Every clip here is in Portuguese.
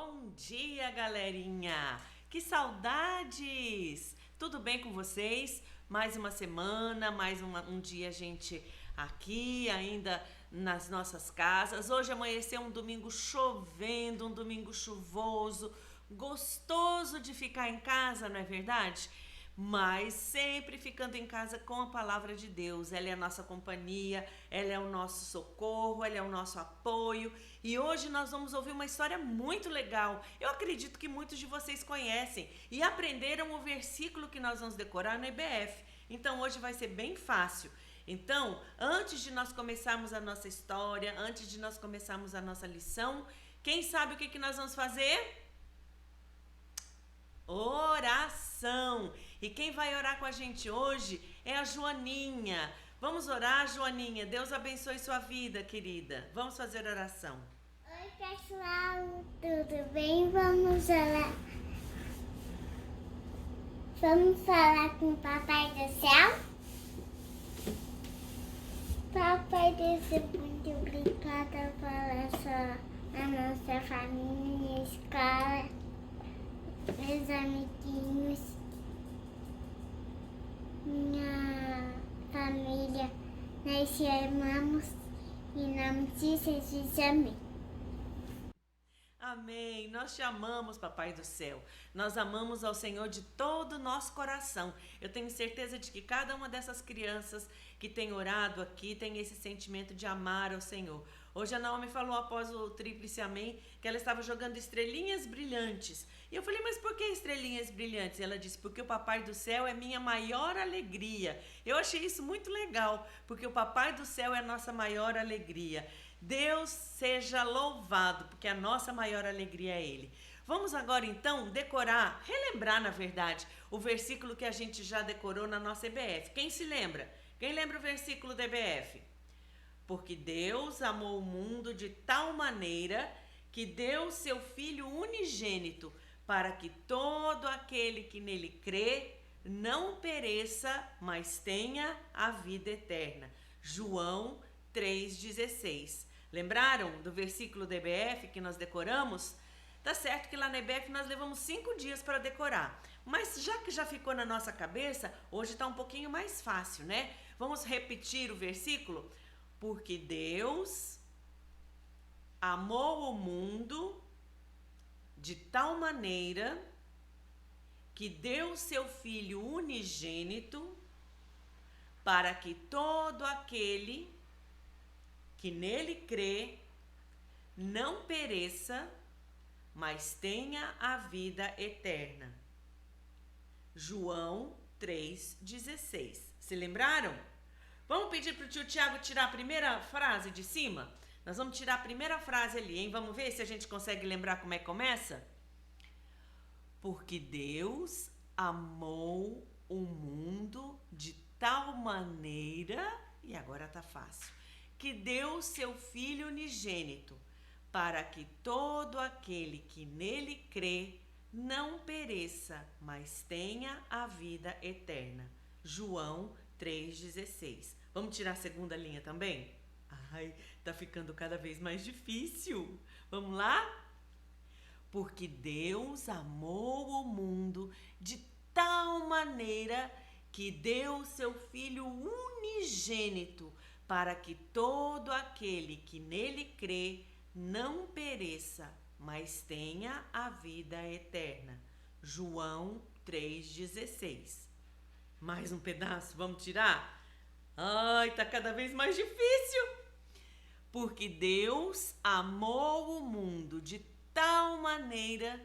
Bom dia, galerinha! Que saudades! Tudo bem com vocês? Mais uma semana, um dia a gente aqui, ainda nas nossas casas. Hoje amanheceu um domingo chovendo, um domingo chuvoso, gostoso de ficar em casa, não é verdade? Mas sempre ficando em casa com a palavra de Deus. Ela é a nossa companhia, ela é o nosso socorro, ela é o nosso apoio. E hoje nós vamos ouvir uma história muito legal. Eu acredito que muitos de vocês conhecem e aprenderam o versículo que nós vamos decorar no EBF. Então hoje vai ser bem fácil. Então, antes de nós começarmos a nossa história, antes de nós começarmos a nossa lição, quem sabe o que nós vamos fazer? Oração. E quem vai orar com a gente hoje é a Joaninha. Vamos orar, Joaninha. Deus abençoe sua vida, querida. Vamos fazer oração. Oi, pessoal. Tudo bem? Vamos orar. Vamos falar com o Papai do Céu? Papai do Céu, muito obrigada a nossa família, minha escola, meus amiguinhos, minha família. Nós te amamos. Em nome de Jesus, amém. Amém. Nós te amamos, Papai do Céu. Nós amamos ao Senhor de todo o nosso coração. Eu tenho certeza de que cada uma dessas crianças que tem orado aqui tem esse sentimento de amar ao Senhor. Hoje a Naomi falou após o tríplice amém que ela estava jogando estrelinhas brilhantes. E eu falei, mas por que estrelinhas brilhantes? Ela disse, porque o Papai do Céu é minha maior alegria. Eu achei isso muito legal, porque o Papai do Céu é a nossa maior alegria. Deus seja louvado, porque a nossa maior alegria é Ele. Vamos agora então decorar, relembrar na verdade, o versículo que a gente já decorou na nossa EBF. Quem se lembra? Quem lembra o versículo da EBF? Porque Deus amou o mundo de tal maneira que deu seu Filho unigênito, para que todo aquele que nele crê não pereça, mas tenha a vida eterna. João 3,16. Lembraram do versículo da EBF que nós decoramos? Tá certo que lá na EBF nós levamos 5 dias para decorar, mas já que já ficou na nossa cabeça, hoje está um pouquinho mais fácil, né? Vamos repetir o versículo? Porque Deus amou o mundo de tal maneira que deu seu Filho unigênito para que todo aquele que nele crê não pereça, mas tenha a vida eterna. João 3,16. Se lembraram? Vamos pedir para o tio Tiago tirar a primeira frase de cima? Nós vamos tirar a primeira frase ali, hein? Vamos ver se a gente consegue lembrar como é que começa? Porque Deus amou o mundo de tal maneira, e agora tá fácil, que deu seu Filho unigênito, para que todo aquele que nele crê não pereça, mas tenha a vida eterna. João 3,16. Vamos tirar a segunda linha também? Ai, tá ficando cada vez mais difícil. Vamos lá? Porque Deus amou o mundo de tal maneira que deu seu Filho unigênito, para que todo aquele que nele crê não pereça, mas tenha a vida eterna. João 3,16. Mais um pedaço, vamos tirar? Ai, tá cada vez mais difícil. Porque Deus amou o mundo de tal maneira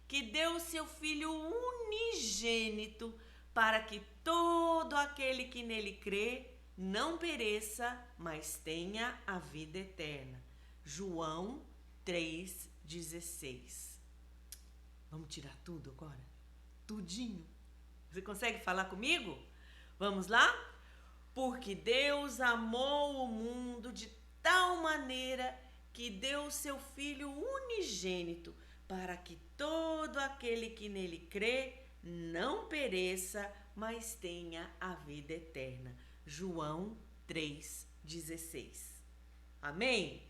que deu seu Filho unigênito, para que todo aquele que nele crê não pereça, mas tenha a vida eterna. João 3,16. Vamos tirar tudo agora? Tudinho. Você consegue falar comigo? Vamos lá? Porque Deus amou o mundo de tal maneira que deu seu Filho unigênito, para que todo aquele que nele crê não pereça, mas tenha a vida eterna. João 3,16. Amém?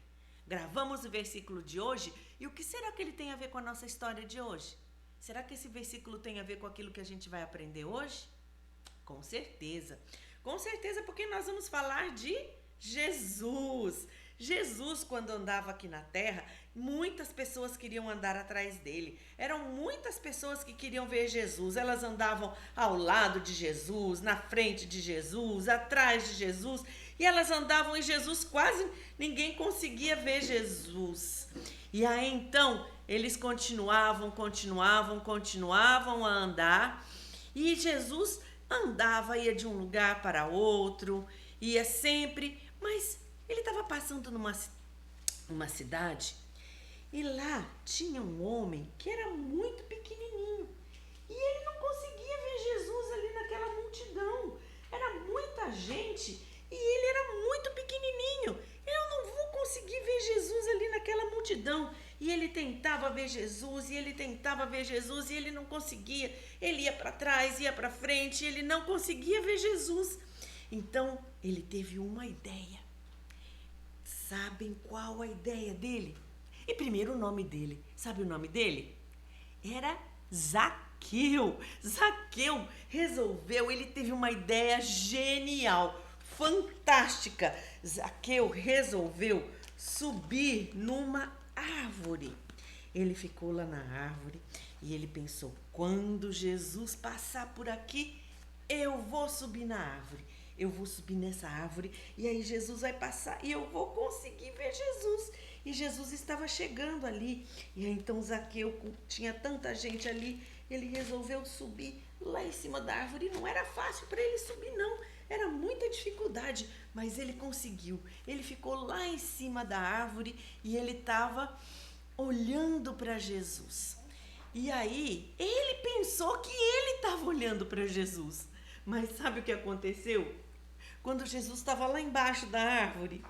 Gravamos o versículo de hoje e o que será que ele tem a ver com a nossa história de hoje? Será que esse versículo tem a ver com aquilo que a gente vai aprender hoje? Com certeza. Com certeza, porque nós vamos falar de Jesus. Jesus, quando andava aqui na terra, muitas pessoas queriam andar atrás dele. Eram muitas pessoas que queriam ver Jesus. Elas andavam ao lado de Jesus, na frente de Jesus, atrás de Jesus. E elas andavam e Jesus, quase ninguém conseguia ver Jesus. E aí então, eles continuavam a andar. E Jesus andava, ia de um lugar para outro, ia sempre, mas ele estava passando numa cidade e lá tinha um homem que era muito pequenininho e ele não conseguia ver Jesus ali naquela multidão. Era muita gente e ele era muito pequenininho. Eu não vou conseguir ver Jesus ali naquela multidão. E ele tentava ver Jesus, e ele tentava ver Jesus, e ele não conseguia. Ele ia para trás, ia para frente, e ele não conseguia ver Jesus. Então, ele teve uma ideia. Sabem qual a ideia dele? E primeiro o nome dele. Sabe o nome dele? Era Zaqueu. Zaqueu resolveu, ele teve uma ideia genial, fantástica. Zaqueu resolveu subir numa árvore. Ele ficou lá na árvore e ele pensou: quando Jesus passar por aqui, eu vou subir na árvore. Eu vou subir nessa árvore e aí Jesus vai passar e eu vou conseguir ver Jesus. E Jesus estava chegando ali. E aí então Zaqueu, tinha tanta gente ali, ele resolveu subir lá em cima da árvore. E não era fácil para ele subir, não. Era muita dificuldade, mas ele conseguiu. Ele ficou lá em cima da árvore e ele estava olhando para Jesus. E aí ele pensou que ele estava olhando para Jesus. Mas sabe o que aconteceu? Quando Jesus estava lá embaixo da árvore,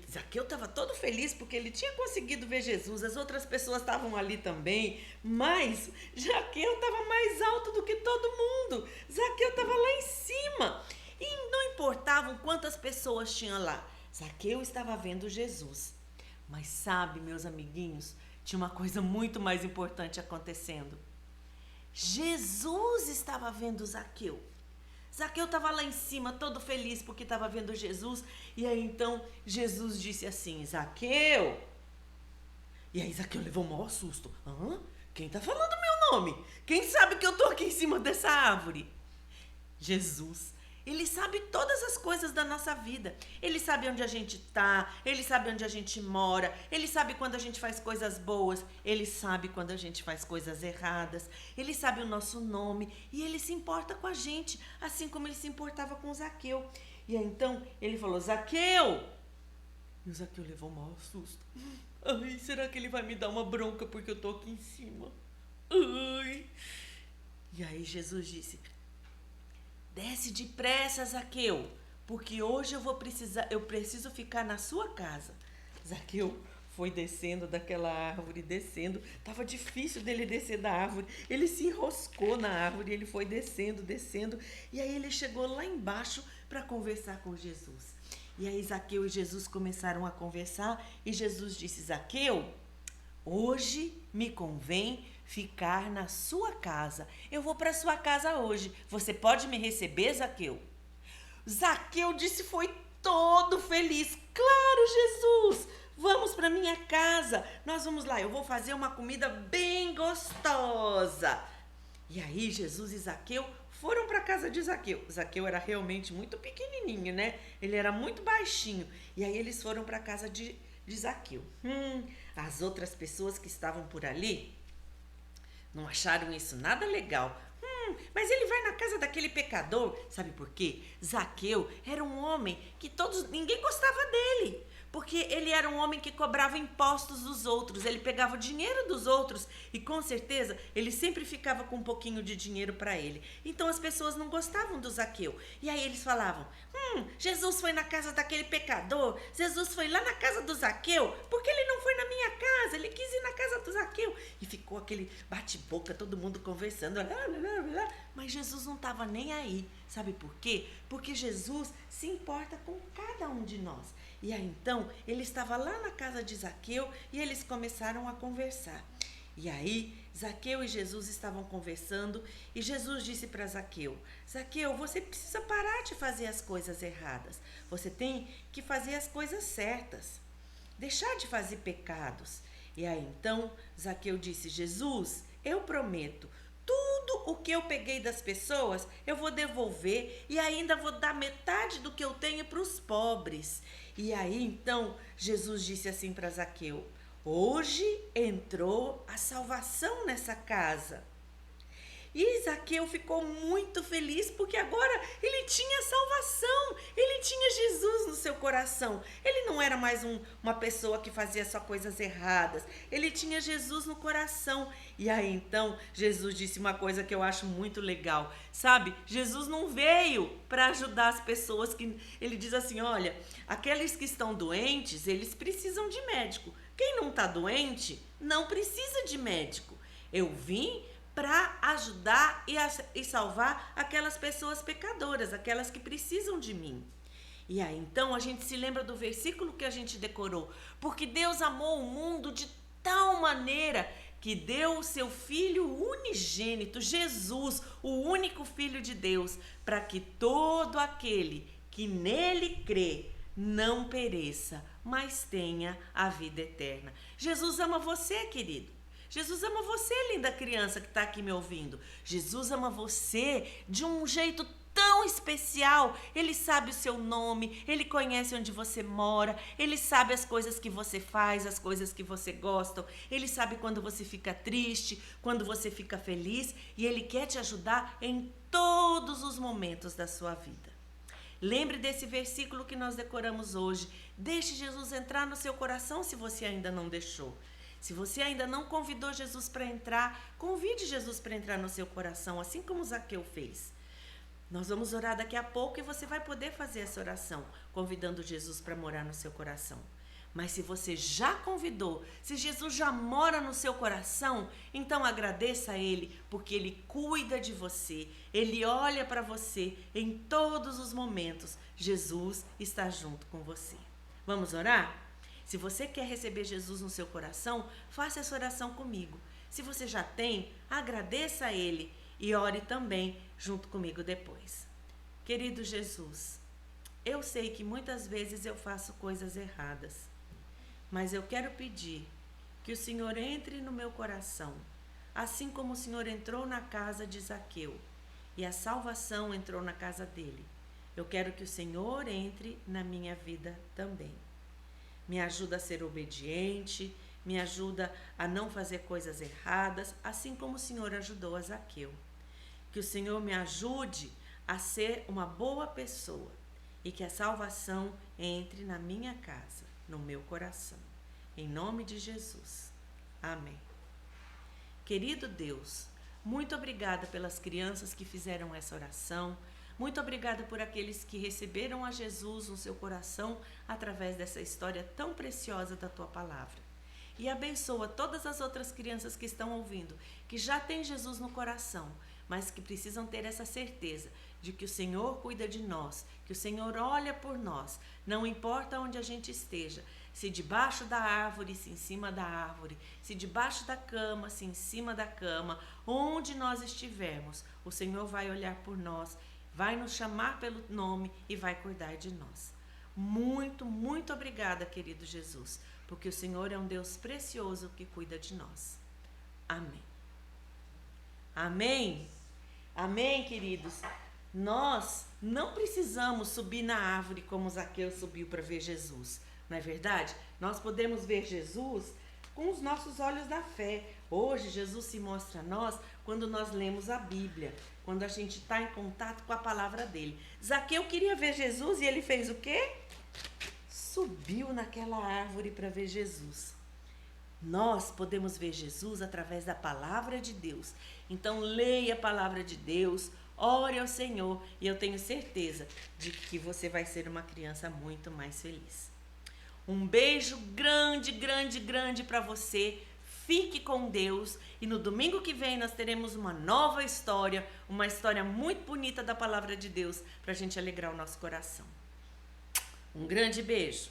Zaqueu estava todo feliz porque ele tinha conseguido ver Jesus. As outras pessoas estavam ali também, mas Zaqueu estava mais alto do que todo mundo. Zaqueu estava lá em cima e não importavam quantas pessoas tinham lá. Zaqueu estava vendo Jesus. Mas sabe, meus amiguinhos, tinha uma coisa muito mais importante acontecendo. Jesus estava vendo Zaqueu. Zaqueu estava lá em cima, todo feliz porque estava vendo Jesus. E aí então Jesus disse assim: Zaqueu. E aí Zaqueu levou o maior susto. Quem está falando meu nome? Quem sabe que eu estou aqui em cima dessa árvore? Jesus. Ele sabe todas as coisas da nossa vida. Ele sabe onde a gente está, ele sabe onde a gente mora, ele sabe quando a gente faz coisas boas, ele sabe quando a gente faz coisas erradas, ele sabe o nosso nome e ele se importa com a gente, assim como ele se importava com Zaqueu. E aí, então ele falou: Zaqueu! E o Zaqueu levou um maior susto. Ai, será que ele vai me dar uma bronca porque eu tô aqui em cima? Ai! E aí Jesus disse: desce depressa, Zaqueu, porque hoje eu preciso ficar na sua casa. Zaqueu foi descendo daquela árvore, descendo. Tava difícil dele descer da árvore. Ele se enroscou na árvore, ele foi descendo. E aí ele chegou lá embaixo para conversar com Jesus. E aí Zaqueu e Jesus começaram a conversar e Jesus disse: Zaqueu, hoje me convém ficar na sua casa. Eu vou para sua casa hoje. Você pode me receber, Zaqueu? Zaqueu disse, foi todo feliz. Claro, Jesus, vamos para minha casa. Nós vamos lá, eu vou fazer uma comida bem gostosa. E aí Jesus e Zaqueu foram para a casa de Zaqueu. Zaqueu era realmente muito pequenininho, né? Ele era muito baixinho. E aí eles foram para a casa de Zaqueu. As outras pessoas que estavam por ali não acharam isso nada legal. Mas ele vai na casa daquele pecador. Sabe por quê? Zaqueu era um homem que ninguém gostava dele. Porque ele era um homem que cobrava impostos dos outros. Ele pegava o dinheiro dos outros e com certeza ele sempre ficava com um pouquinho de dinheiro para ele. Então as pessoas não gostavam do Zaqueu. E aí eles falavam: Jesus foi na casa daquele pecador. Jesus foi lá na casa do Zaqueu. Por que ele não foi na minha casa? Ele quis ir na casa do Zaqueu. E ficou aquele bate-boca, todo mundo conversando. Mas Jesus não estava nem aí. Sabe por quê? Porque Jesus se importa com cada um de nós. E aí então ele estava lá na casa de Zaqueu e eles começaram a conversar. E aí Zaqueu e Jesus estavam conversando e Jesus disse para Zaqueu: Zaqueu, você precisa parar de fazer as coisas erradas. Você tem que fazer as coisas certas. Deixar de fazer pecados. E aí então Zaqueu disse: Jesus, eu prometo, tudo o que eu peguei das pessoas eu vou devolver e ainda vou dar metade do que eu tenho para os pobres. E aí então Jesus disse assim para Zaqueu: hoje entrou a salvação nessa casa. E Zaqueu ficou muito feliz porque agora ele tinha salvação, ele tinha Jesus no seu coração. Ele não era mais uma pessoa que fazia só coisas erradas, ele tinha Jesus no coração. E aí então Jesus disse uma coisa que eu acho muito legal, sabe? Jesus não veio para ajudar as pessoas que... Ele diz assim, olha, aqueles que estão doentes, eles precisam de médico. Quem não está doente não precisa de médico. Eu vim para ajudar e salvar aquelas pessoas pecadoras, aquelas que precisam de mim. E aí então a gente se lembra do versículo que a gente decorou, porque Deus amou o mundo de tal maneira que deu o seu Filho unigênito, Jesus, o único Filho de Deus, para que todo aquele que nele crê não pereça, mas tenha a vida eterna. Jesus ama você, querido. Jesus ama você, linda criança que está aqui me ouvindo. Jesus ama você de um jeito tão especial. Ele sabe o seu nome, ele conhece onde você mora, ele sabe as coisas que você faz, as coisas que você gosta. Ele sabe quando você fica triste, quando você fica feliz, e ele quer te ajudar em todos os momentos da sua vida. Lembre desse versículo que nós decoramos hoje. Deixe Jesus entrar no seu coração se você ainda não deixou. Se você ainda não convidou Jesus para entrar, convide Jesus para entrar no seu coração, assim como Zaqueu fez. Nós vamos orar daqui a pouco e você vai poder fazer essa oração, convidando Jesus para morar no seu coração. Mas se você já convidou, se Jesus já mora no seu coração, então agradeça a Ele, porque Ele cuida de você, Ele olha para você em todos os momentos. Jesus está junto com você. Vamos orar? Se você quer receber Jesus no seu coração, faça essa oração comigo. Se você já tem, agradeça a Ele e ore também junto comigo depois. Querido Jesus, eu sei que muitas vezes eu faço coisas erradas, mas eu quero pedir que o Senhor entre no meu coração, assim como o Senhor entrou na casa de Zaqueu e a salvação entrou na casa dele. Eu quero que o Senhor entre na minha vida também. Me ajuda a ser obediente, me ajuda a não fazer coisas erradas, assim como o Senhor ajudou a Zaqueu. Que o Senhor me ajude a ser uma boa pessoa e que a salvação entre na minha casa, no meu coração. Em nome de Jesus. Amém. Querido Deus, muito obrigada pelas crianças que fizeram essa oração. Muito obrigada por aqueles que receberam a Jesus no seu coração através dessa história tão preciosa da tua palavra. E abençoa todas as outras crianças que estão ouvindo, que já têm Jesus no coração, mas que precisam ter essa certeza de que o Senhor cuida de nós, que o Senhor olha por nós, não importa onde a gente esteja, se debaixo da árvore, se em cima da árvore, se debaixo da cama, se em cima da cama, onde nós estivermos, o Senhor vai olhar por nós, vai nos chamar pelo nome e vai cuidar de nós. Muito, muito obrigada, querido Jesus, porque o Senhor é um Deus precioso que cuida de nós. Amém. Amém. Amém, queridos. Nós não precisamos subir na árvore como Zaqueu subiu para ver Jesus, não é verdade? Nós podemos ver Jesus com os nossos olhos da fé. Hoje, Jesus se mostra a nós quando nós lemos a Bíblia, quando a gente está em contato com a palavra dele. Zaqueu queria ver Jesus e ele fez o quê? Subiu naquela árvore para ver Jesus. Nós podemos ver Jesus através da palavra de Deus. Então, leia a palavra de Deus, ore ao Senhor e eu tenho certeza de que você vai ser uma criança muito mais feliz. Um beijo grande, grande, grande para você. Fique com Deus e no domingo que vem nós teremos uma nova história, uma história muito bonita da palavra de Deus para a gente alegrar o nosso coração. Um grande beijo.